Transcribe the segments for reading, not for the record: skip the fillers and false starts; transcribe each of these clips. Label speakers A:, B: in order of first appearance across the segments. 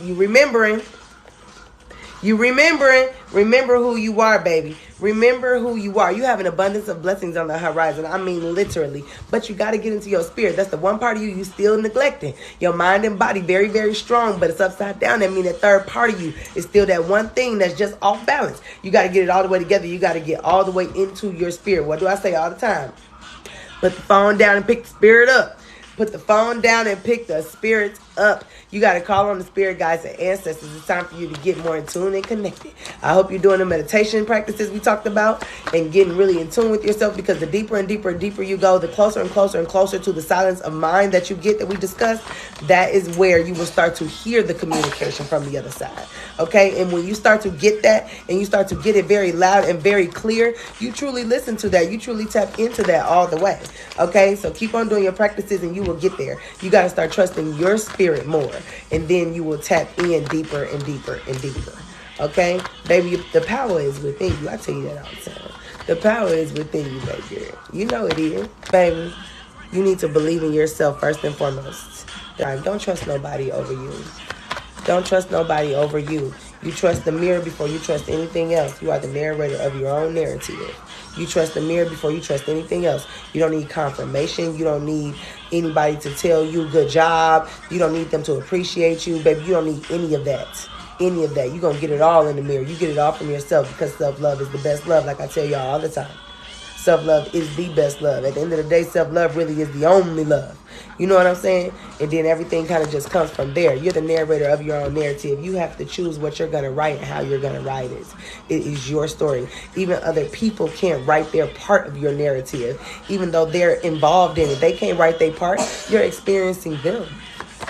A: You remembering. Remember who you are, baby. Remember who you are. You have an abundance of blessings on the horizon. I mean, literally. But you got to get into your spirit. That's the one part of you still neglecting. Your mind and body, very, very strong, but it's upside down. That means that third part of you is still that one thing that's just off balance. You got to get it all the way together. You got to get all the way into your spirit. What do I say all the time? Put the phone down and pick the spirit up. Put the phone down and pick the spirits up. You got to call on the spirit guides and ancestors. It's time for you to get more in tune and connected. I hope you're doing the meditation practices we talked about and getting really in tune with yourself, because the deeper and deeper and deeper you go, the closer and closer and closer to the silence of mind that you get that we discussed, that is where you will start to hear the communication from the other side. Okay? And when you start to get that and you start to get it very loud and very clear, you truly listen to that. You truly tap into that all the way. Okay? So keep on doing your practices and you will get there. You got to start trusting your spirit more, and then you will tap in deeper and deeper and deeper. Okay? Baby, the power is within you. I tell you that all the time. The power is within you, baby. You know it is. Baby, you need to believe in yourself first and foremost. Don't trust nobody over you. Don't trust nobody over you. You trust the mirror before you trust anything else. You are the narrator of your own narrative. You trust the mirror before you trust anything else. You don't need confirmation. You don't need anybody to tell you good job. You don't need them to appreciate you. Baby, you don't need any of that. Any of that. You're going to get it all in the mirror. You get it all from yourself, because self-love is the best love, like I tell y'all all the time. Self-love is the best love. At the end of the day, self-love really is the only love. You know what I'm saying? And then everything kind of just comes from there. You're the narrator of your own narrative. You have to choose what you're going to write and how you're going to write it. It is your story. Even other people can't write their part of your narrative. Even though they're involved in it, they can't write their part. You're experiencing them.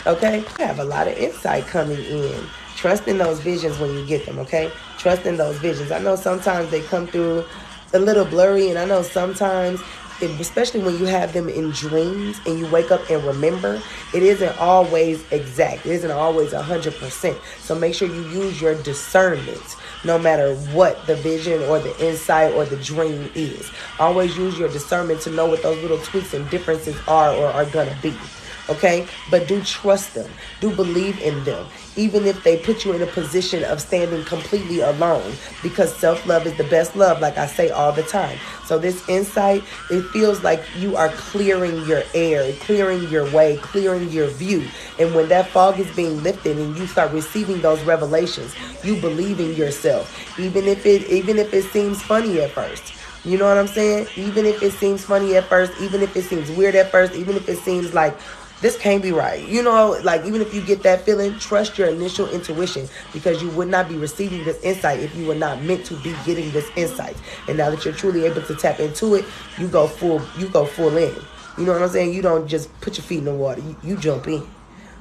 A: Okay? You have a lot of insight coming in. Trust in those visions when you get them, okay? Trust in those visions. I know sometimes they come through a little blurry, and I know sometimes, especially when you have them in dreams and you wake up and remember, it isn't always exact. It isn't always 100%. So make sure you use your discernment no matter what the vision or the insight or the dream is. Always use your discernment to know what those little tweaks and differences are or are going to be. Okay? But do trust them. Do believe in them. Even if they put you in a position of standing completely alone, because self-love is the best love, like I say all the time. So this insight, it feels like you are clearing your air, clearing your way, clearing your view. And when that fog is being lifted and you start receiving those revelations, you believe in yourself, even if it seems funny at first. You know what I'm saying? Even if it seems funny at first, even if it seems weird at first, even if it seems like this can't be right. You know, like even if you get that feeling, trust your initial intuition, because you would not be receiving this insight if you were not meant to be getting this insight. And now that you're truly able to tap into it, you go full in. You know what I'm saying? You don't just put your feet in the water. You jump in.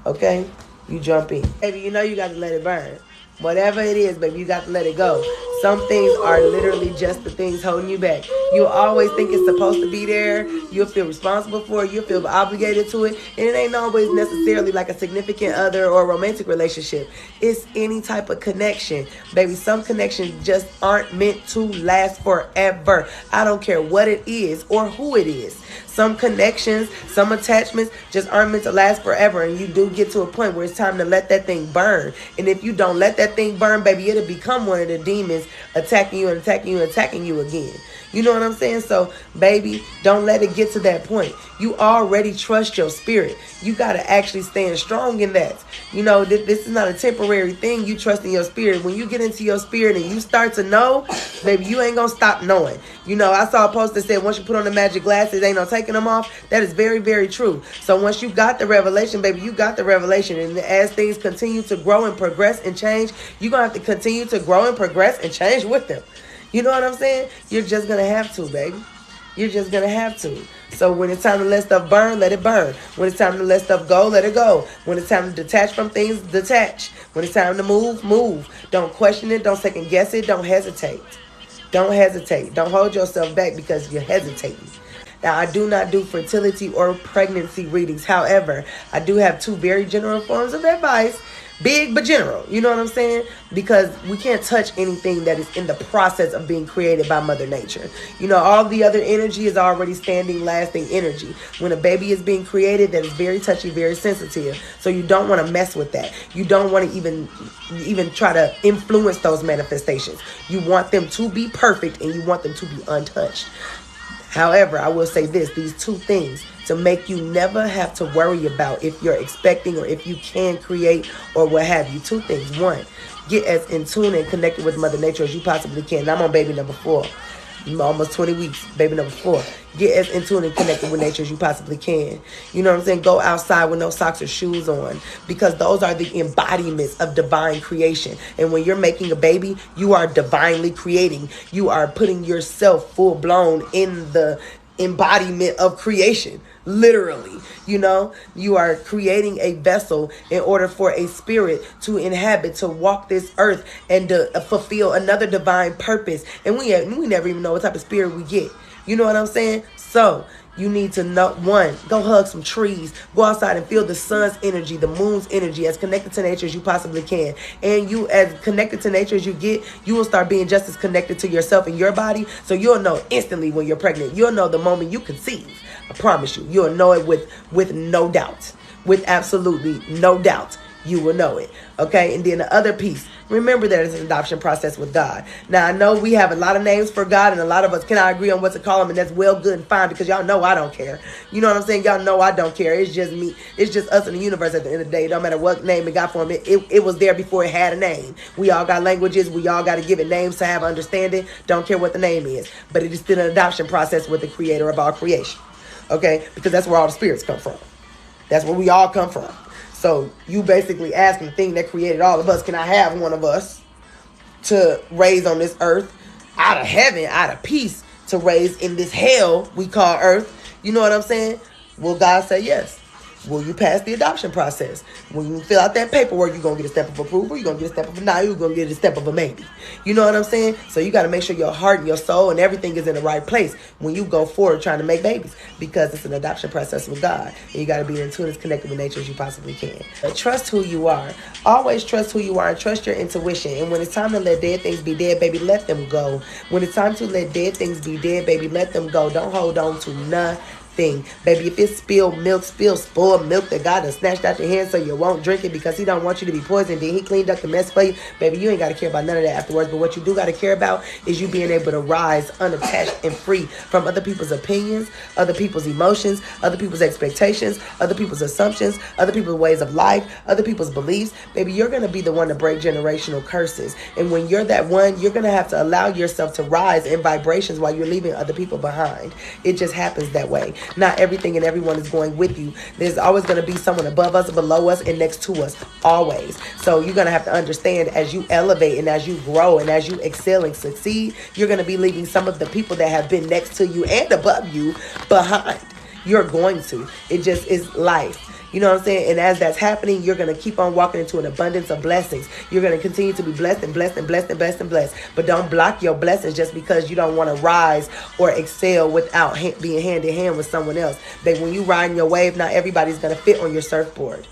A: Okay? You jump in. Baby, you know you got to let it burn. Whatever it is, baby, you got to let it go. Some things are literally just the things holding you back. You'll always think it's supposed to be there. You'll feel responsible for it. You'll feel obligated to it. And it ain't always necessarily like a significant other or a romantic relationship. It's any type of connection. Baby, some connections just aren't meant to last forever. I don't care what it is or who it is. Some connections, some attachments just aren't meant to last forever. And you do get to a point where it's time to let that thing burn. And if you don't let that thing burn, baby, it'll become one of the demons attacking you and attacking you and attacking you again. You know what I'm saying? So, baby, don't let it get to that point. You already trust your spirit. You got to actually stand strong in that. You know, this is not a temporary thing. You trust in your spirit. When you get into your spirit and you start to know, baby, you ain't going to stop knowing. You know, I saw a post that said, once you put on the magic glasses, ain't no taking them off. That is very, very true. So once you got the revelation, baby, you got the revelation. And as things continue to grow and progress and change, you're going to have to continue to grow and progress and change with them. You know what I'm saying? You're just going to have to, baby. You're just going to have to. So when it's time to let stuff burn, let it burn. When it's time to let stuff go, let it go. When it's time to detach from things, detach. When it's time to move, move. Don't question it. Don't second guess it. Don't hesitate. Don't hesitate. Don't hold yourself back because you're hesitating. Now, I do not do fertility or pregnancy readings. However, I do have two very general forms of advice Big but general. You know what I'm saying? Because we can't touch anything that is in the process of being created by Mother Nature. You know, all the other energy is already standing, lasting energy. When a baby is being created, that is very touchy, very sensitive. So you don't want to mess with that. You don't want to even try to influence those manifestations. You want them to be perfect and you want them to be untouched. However, I will say this, these two things to make you never have to worry about if you're expecting or if you can create or what have you. Two things. One, get as in tune and connected with Mother Nature as you possibly can. And I'm on baby number 4. Almost 20 weeks, baby number 4. Get as in tune and connected with nature as you possibly can. You know what I'm saying? Go outside with no socks or shoes on, because those are the embodiments of divine creation. And when you're making a baby, you are divinely creating. You are putting yourself full blown in the embodiment of creation. Literally, you know, you are creating a vessel in order for a spirit to inhabit, to walk this earth and to fulfill another divine purpose. And we never even know what type of spirit we get. You know what I'm saying? So you need to know, one, go hug some trees, go outside and feel the sun's energy, the moon's energy, as connected to nature as you possibly can. And you, as connected to nature as you get, you will start being just as connected to yourself and your body. So you'll know instantly when you're pregnant. You'll know the moment you conceive. I promise you, you'll know it with no doubt, with absolutely no doubt. You will know it. Okay. And then the other piece, remember that it's an adoption process with God. Now, I know we have a lot of names for God, and a lot of us cannot agree on what to call him, and that's well, good, and fine, because y'all know I don't care. You know what I'm saying? Y'all know I don't care. It's just me. It's just us in the universe at the end of the day. No matter what name it got for him, it was there before it had a name. We all got languages. We all got to give it names to have understanding. Don't care what the name is. But it is still an adoption process with the creator of all creation. Okay? Because that's where all the spirits come from. That's where we all come from. So you basically asking the thing that created all of us, can I have one of us to raise on this earth, out of heaven, out of peace, to raise in this hell we call earth? You know what I'm saying? Will God say yes? Will you pass the adoption process? When you fill out that paperwork, you're going to get a step of approval. You're going to get a step of a no. You're going to get a step of a maybe. You know what I'm saying? So you got to make sure your heart and your soul and everything is in the right place when you go forward trying to make babies, because it's an adoption process with God. And you got to be in tune and connected with nature as you possibly can. But trust who you are. Always trust who you are and trust your intuition. And when it's time to let dead things be dead, baby, let them go. When it's time to let dead things be dead, baby, let them go. Don't hold on to nothing. Baby, if it's spoiled milk that God has snatched out your hand so you won't drink it because he don't want you to be poisoned, then he cleaned up the mess for you, baby, you ain't got to care about none of that afterwards. But what you do got to care about is you being able to rise unattached and free from other people's opinions, other people's emotions, other people's expectations, other people's assumptions, other people's ways of life, other people's beliefs. Baby, you're going to be the one to break generational curses. And when you're that one, you're going to have to allow yourself to rise in vibrations while you're leaving other people behind. It just happens that way. Not everything and everyone is going with you. There's always going to be someone above us, below us, and next to us. Always. So you're going to have to understand, as you elevate and as you grow and as you excel and succeed, you're going to be leaving some of the people that have been next to you and above you behind. You're going to. It just is life. You know what I'm saying? And as that's happening, you're going to keep on walking into an abundance of blessings. You're going to continue to be blessed and blessed and blessed and blessed and blessed. But don't block your blessings just because you don't want to rise or excel without being hand in hand with someone else. That when you ride your wave, not everybody's going to fit on your surfboard.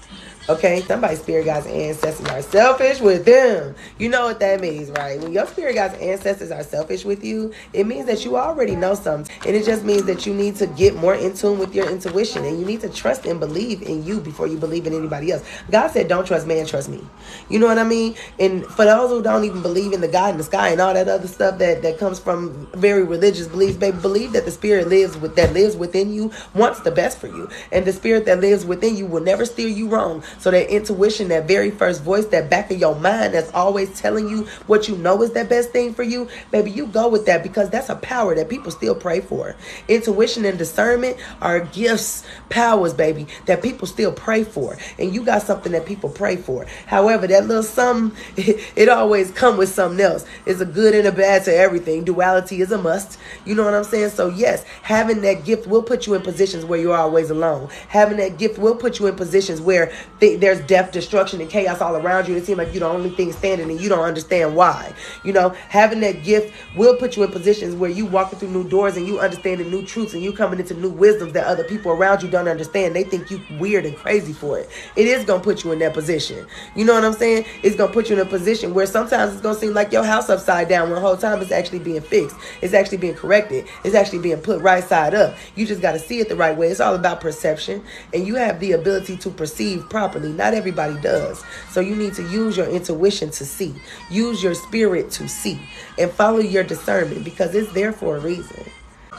A: Okay, somebody's spirit guides and ancestors are selfish with them. You know what that means, right? When your spirit guides and ancestors are selfish with you, it means that you already know something. And it just means that you need to get more in tune with your intuition. And you need to trust and believe in you before you believe in anybody else. God said, don't trust man, trust me. You know what I mean? And for those who don't even believe in the God in the sky and all that other stuff that comes from very religious beliefs, baby, believe that the spirit that lives within you wants the best for you. And the spirit that lives within you will never steer you wrong. So that intuition, that very first voice, that back of your mind that's always telling you what you know is the best thing for you, baby, you go with that, because that's a power that people still pray for. Intuition and discernment are gifts, powers, baby, that people still pray for. And you got something that people pray for. However, that little something, it always come with something else. It's a good and a bad to everything. Duality is a must. You know what I'm saying? So yes, having that gift will put you in positions where you're always alone. Having that gift will put you in positions where there's death, destruction, and chaos all around you. It seems like you're the only thing standing and you don't understand why. You know, having that gift will put you in positions where you walking through new doors and you understanding new truths and you coming into new wisdoms that other people around you don't understand. They think you weird and crazy for it. It is going to put you in that position. You know what I'm saying? It's going to put you in a position where sometimes it's going to seem like your house upside down when the whole time it's actually being fixed. It's actually being corrected. It's actually being put right side up. You just got to see it the right way. It's all about perception, and you have the ability to perceive properly. Not everybody does. So you need to use your intuition to see. Use your spirit to see and follow your discernment, because it's there for a reason.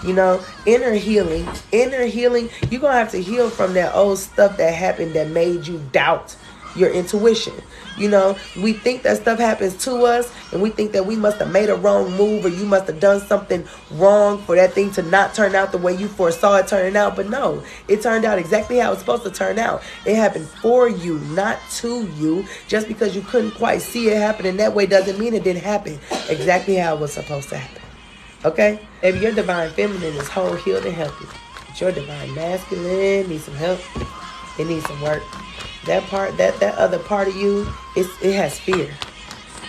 A: You know, inner healing, you're going to have to heal from that old stuff that happened that made you doubt your intuition. You know, we think that stuff happens to us and we think that we must have made a wrong move or you must have done something wrong for that thing to not turn out the way you foresaw it turning out. But no, it turned out exactly how it's supposed to turn out. It happened for you, not to you. Just because you couldn't quite see it happening that way doesn't mean it didn't happen exactly how it was supposed to happen. Okay? Baby, your divine feminine is whole, healed, and healthy. But your divine masculine needs some help. It needs some work. That part, that other part of you, it has fear.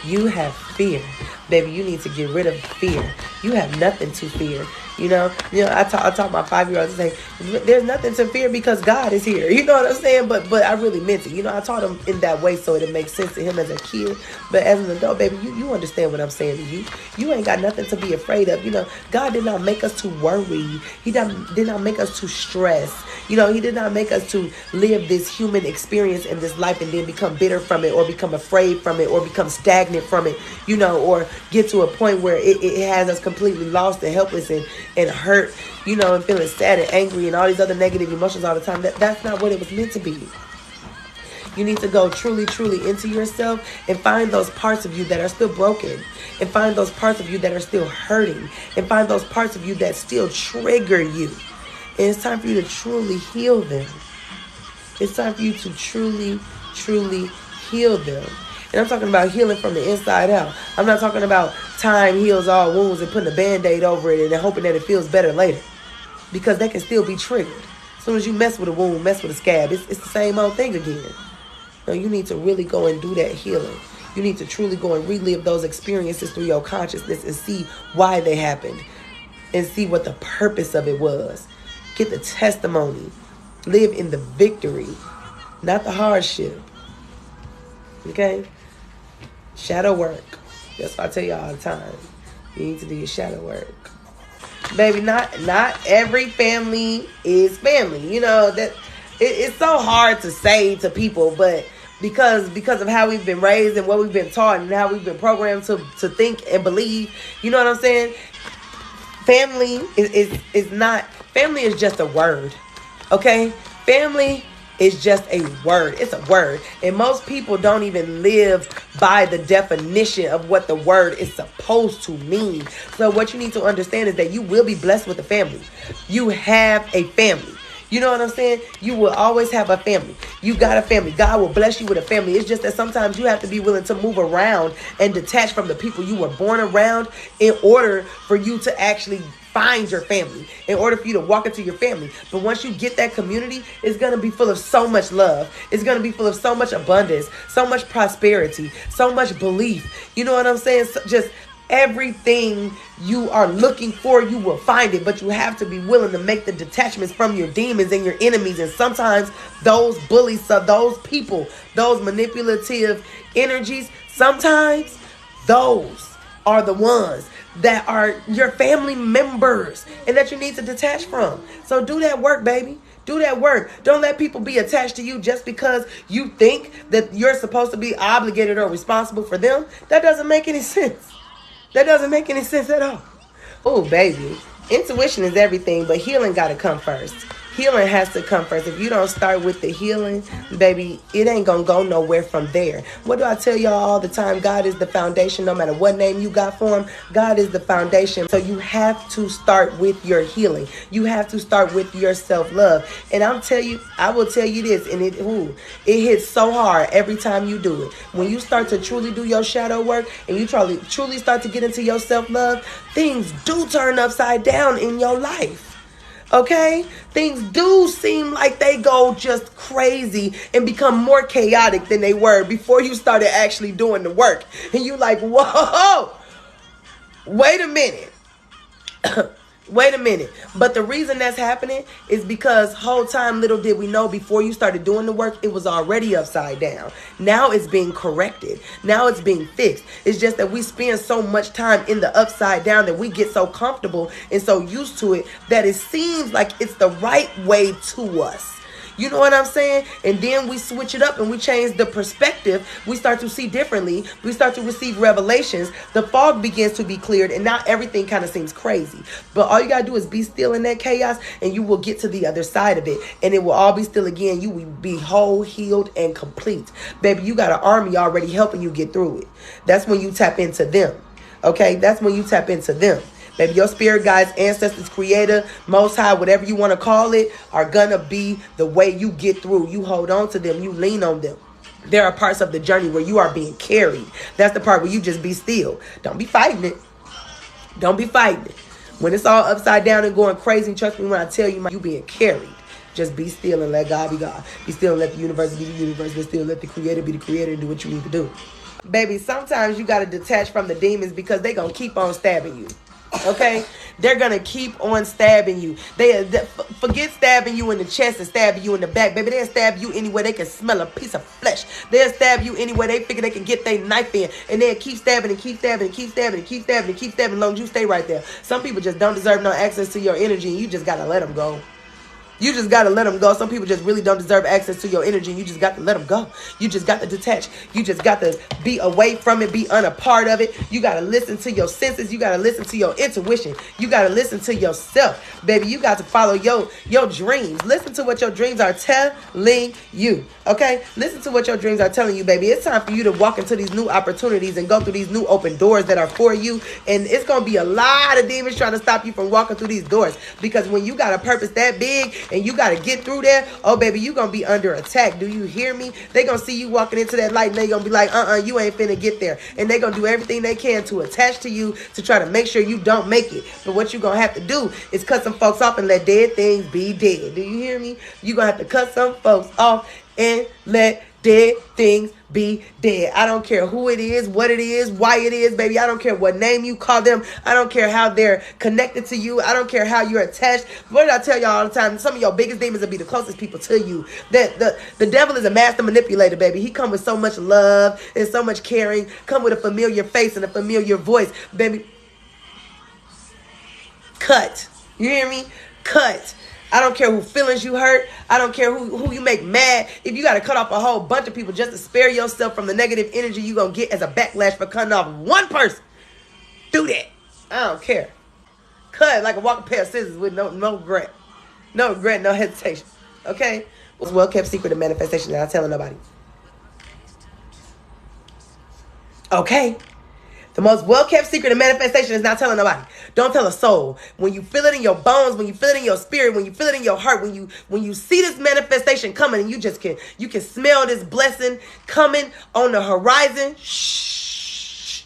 A: You have fear. Baby, you need to get rid of fear. You have nothing to fear. You know, I taught my 5-year-olds to say, there's nothing to fear because God is here. You know what I'm saying? But I really meant it. You know, I taught him in that way so it makes sense to him as a kid. But as an adult, baby, you understand what I'm saying to you. You ain't got nothing to be afraid of. You know, God did not make us to worry. He did not make us to stress. You know, he did not make us to live this human experience in this life and then become bitter from it or become afraid from it or become stagnant from it, you know, or get to a point where it has us completely lost and helpless and hurt, you know, and feeling sad and angry and all these other negative emotions all the time. That's not what it was meant to be. You need to go truly, truly into yourself and find those parts of you that are still broken, and find those parts of you that are still hurting, and find those parts of you that still trigger you. And it's time for you to truly heal them. It's time for you to truly, truly heal them. And I'm talking about healing from the inside out. I'm not talking about time heals all wounds and putting a Band-Aid over it and then hoping that it feels better later. Because that can still be triggered. As soon as you mess with a wound, mess with a scab, it's the same old thing again. No, you need to really go and do that healing. You need to truly go and relive those experiences through your consciousness and see why they happened. And see what the purpose of it was. Get the testimony. Live in the victory, not the hardship. Okay? Shadow work. That's what I tell you all the time. You need to do your shadow work. Baby, not every family is family. You know, that it's so hard to say to people, but because of how we've been raised and what we've been taught and how we've been programmed to think and believe, you know what I'm saying? Family is not, family is just a word. Okay? Family is just a word. It's a word. And most people don't even live by the definition of what the word is supposed to mean. So what you need to understand is that you will be blessed with a family. You have a family. You know what I'm saying? You will always have a family. You got a family. God will bless you with a family. It's just that sometimes you have to be willing to move around and detach from the people you were born around in order for you to actually find your family, in order for you to walk into your family. But once you get that community, it's going to be full of so much love. It's going to be full of so much abundance, so much prosperity, so much belief. You know what I'm saying? So just everything you are looking for, you will find it. But you have to be willing to make the detachments from your demons and your enemies. And sometimes those bullies, those people, those manipulative energies, sometimes those are the ones that are your family members and that you need to detach from. So do that work, baby. Do that work. Don't let people be attached to you just because you think that you're supposed to be obligated or responsible for them. That doesn't make any sense. That doesn't make any sense at all. Oh, baby. Intuition is everything, but healing got to come first. Healing has to come first. If you don't start with the healing, baby, it ain't going to go nowhere from there. What do I tell y'all all the time? God is the foundation. No matter what name you got for him, God is the foundation. So you have to start with your healing. You have to start with your self-love. And I will tell you this, and it hits so hard every time you do it. When you start to truly do your shadow work and you truly start to get into your self-love, things do turn upside down in your life. Okay? Things do seem like they go just crazy and become more chaotic than they were before you started actually doing the work. And you like, whoa, wait a minute. Wait a minute. But the reason that's happening is because whole time, little did we know, before you started doing the work, it was already upside down. Now it's being corrected. Now it's being fixed. It's just that we spend so much time in the upside down that we get so comfortable and so used to it that it seems like it's the right way to us. You know what I'm saying? And then we switch it up and we change the perspective. We start to see differently. We start to receive revelations. The fog begins to be cleared and now everything kind of seems crazy. But all you got to do is be still in that chaos and you will get to the other side of it. And it will all be still again. You will be whole, healed, and complete. Baby, you got an army already helping you get through it. That's when you tap into them. Okay? That's when you tap into them. Baby, your spirit guides, ancestors, creator, most high, whatever you want to call it, are going to be the way you get through. You hold on to them. You lean on them. There are parts of the journey where you are being carried. That's the part where you just be still. Don't be fighting it. Don't be fighting it. When it's all upside down and going crazy, trust me when I tell you, you being carried. Just be still and let God be God. Be still and let the universe be the universe. Be still and let the creator be the creator and do what you need to do. Baby, sometimes you got to detach from the demons because they going to keep on stabbing you. Okay, they're gonna keep on stabbing you. They forget stabbing you in the chest and stabbing you in the back, baby. They'll stab you anywhere they can smell a piece of flesh. They'll stab you anywhere they figure they can get their knife in, and they'll keep stabbing and keep stabbing and keep stabbing and keep stabbing and keep stabbing as long as you stay right there. Some people just don't deserve no access to your energy, and you just gotta let them go. You just got to let them go. Some people just really don't deserve access to your energy. You just got to let them go. You just got to detach. You just got to be away from it, be unapart of it. You got to listen to your senses. You got to listen to your intuition. You got to listen to yourself. Baby, you got to follow your dreams. Listen to what your dreams are telling you. Okay? Listen to what your dreams are telling you, baby. It's time for you to walk into these new opportunities and go through these new open doors that are for you. And it's going to be a lot of demons trying to stop you from walking through these doors. Because when you got a purpose that big, and you got to get through there, oh, baby, you going to be under attack. Do you hear me? They going to see you walking into that light, and they going to be like, you ain't finna get there. And they going to do everything they can to attach to you to try to make sure you don't make it. But what you going to have to do is cut some folks off and let dead things be dead. Do you hear me? You going to have to cut some folks off and let dead things be dead. I don't care who it is, what it is, why it is, baby. I don't care what name you call them. I don't care how they're connected to you. I don't care how you're attached. What did I tell y'all all the time? Some of your biggest demons will be the closest people to you. That the devil is a master manipulator, baby. He come with so much love and so much caring. Come with a familiar face and a familiar voice, baby. Cut. You hear me? Cut. I don't care who feelings you hurt. I don't care who you make mad. If you got to cut off a whole bunch of people just to spare yourself from the negative energy you're going to get as a backlash for cutting off one person, do that. I don't care. Cut like a walking pair of scissors with no regret. No regret, no hesitation. Okay? It's a well-kept secret of manifestation that I'm telling nobody. Okay? The most well-kept secret of manifestation is not telling nobody. Don't tell a soul. When you feel it in your bones, when you feel it in your spirit, when you feel it in your heart, when you see this manifestation coming and you can smell this blessing coming on the horizon, shh.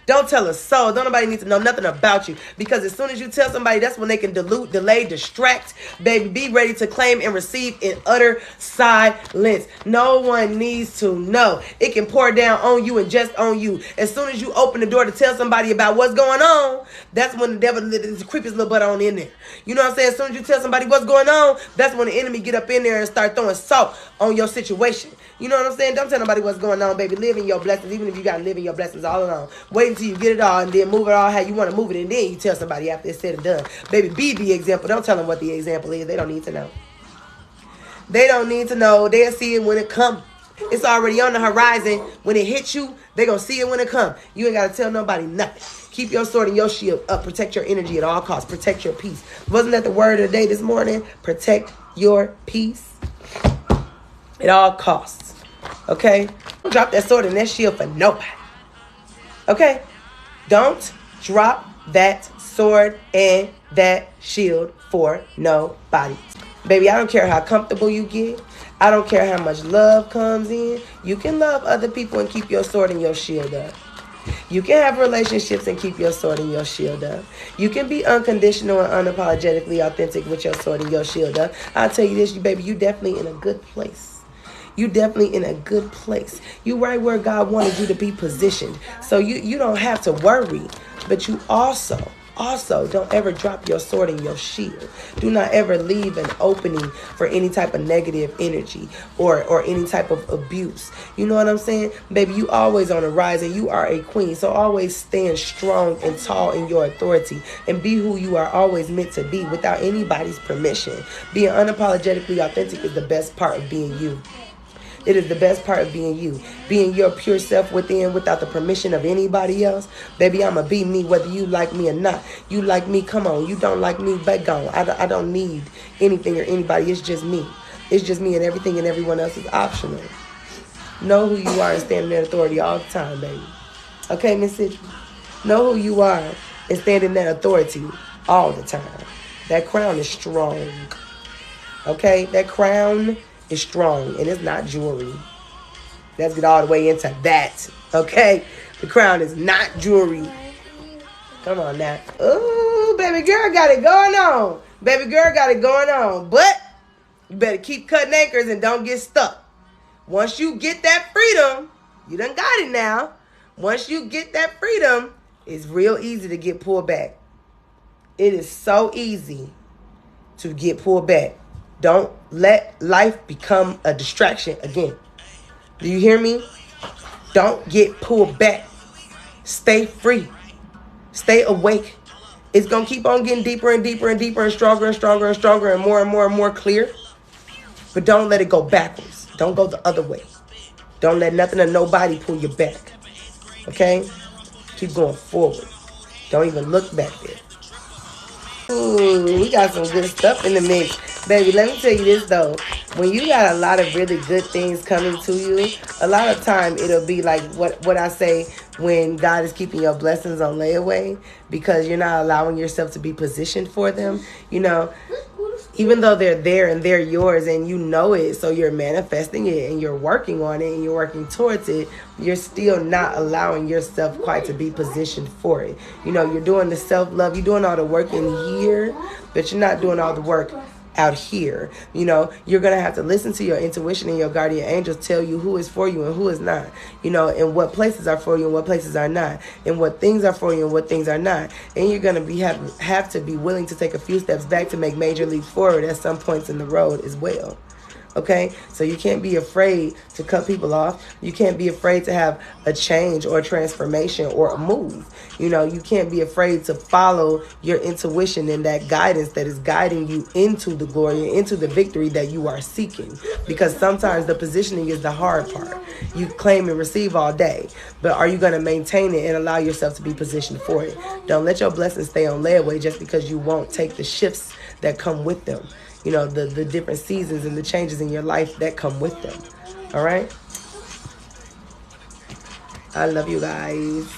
A: Don't tell a soul. Don't nobody need to know nothing about you. Because as soon as you tell somebody, that's when they can dilute, delay, distract. Baby, be ready to claim and receive in utter silence. No one needs to know. It can pour down on you and just on you. As soon as you open the door to tell somebody about what's going on, that's when the devil creep his little butt on in there. You know what I'm saying? As soon as you tell somebody what's going on, that's when the enemy get up in there and start throwing salt on your situation. You know what I'm saying? Don't tell nobody what's going on, baby. Live in your blessings, even if you got to live in your blessings all along. Wait until you get it all and then move it all how you want to move it, and then you tell somebody after it's said and done. Baby, be the example. Don't tell them what the example is. They don't need to know. They don't need to know. They'll see it when it comes. It's already on the horizon. When it hits you, they're going to see it when it comes. You ain't got to tell nobody nothing. Keep your sword and your shield up. Protect your energy at all costs. Protect your peace. Wasn't that the word of the day this morning? Protect your peace at all costs. Okay? Don't drop that sword and that shield for nobody. Okay? Don't drop that sword and that shield for nobody. Baby, I don't care how comfortable you get. I don't care how much love comes in. You can love other people and keep your sword and your shield up. You can have relationships and keep your sword and your shield up. You can be unconditional and unapologetically authentic with your sword and your shield up. I'll tell you this, baby, you definitely in a good place. You definitely in a good place. You right where God wanted you to be positioned. So you don't have to worry, but you also don't ever drop your sword and your shield. Do not ever leave an opening for any type of negative energy or any type of abuse. You know what I'm saying? Baby, you always on the rise and you are a queen. So always stand strong and tall in your authority and be who you are always meant to be without anybody's permission. Being unapologetically authentic is the best part of being you. It is the best part of being you. Being your pure self within without the permission of anybody else. Baby, I'ma be me whether you like me or not. You like me, come on. You don't like me, but gone. I don't need anything or anybody. It's just me. It's just me, and everything and everyone else is optional. Know who you are and stand in authority all the time, baby. Okay, Miss Sidney? Know who you are and stand in that authority all the time. That crown is strong. Okay? That crown is strong, and it's not jewelry. Let's get all the way into that. Okay? The crown is not jewelry. Come on now. Ooh, baby girl got it going on. Baby girl got it going on. But you better keep cutting anchors and don't get stuck. Once you get that freedom, you done got it now. Once you get that freedom, it's real easy to get pulled back. It is so easy to get pulled back. Don't let life become a distraction again. Do you hear me? Don't get pulled back. Stay free. Stay awake. It's going to keep on getting deeper and deeper and deeper and stronger and stronger and stronger and more clear. But don't let it go backwards. Don't go the other way. Don't let nothing or nobody pull you back. Okay? Keep going forward. Don't even look back there. Ooh, we got some good stuff in the mix. Baby, let me tell you this, though. When you got a lot of really good things coming to you, a lot of time it'll be like what I say when God is keeping your blessings on layaway because you're not allowing yourself to be positioned for them. You know, even though they're there and they're yours and you know it, so you're manifesting it and you're working on it and you're working towards it, you're still not allowing yourself quite to be positioned for it. You know, you're doing the self-love, you're doing all the work in here, but you're not doing all the work out here. You know, you're going to have to listen to your intuition and your guardian angels tell you who is for you and who is not, you know, and what places are for you and what places are not, and what things are for you and what things are not. And you're going to have to be willing to take a few steps back to make major leaps forward at some points in the road as well. Okay, so you can't be afraid to cut people off. You can't be afraid to have a change or a transformation or a move. You know, you can't be afraid to follow your intuition and that guidance that is guiding you into the glory and into the victory that you are seeking. Because sometimes the positioning is the hard part. You claim and receive all day, but are you going to maintain it and allow yourself to be positioned for it? Don't let your blessings stay on layaway just because you won't take the shifts that come with them. You know, the different seasons and the changes in your life that come with them. All right? I love you guys.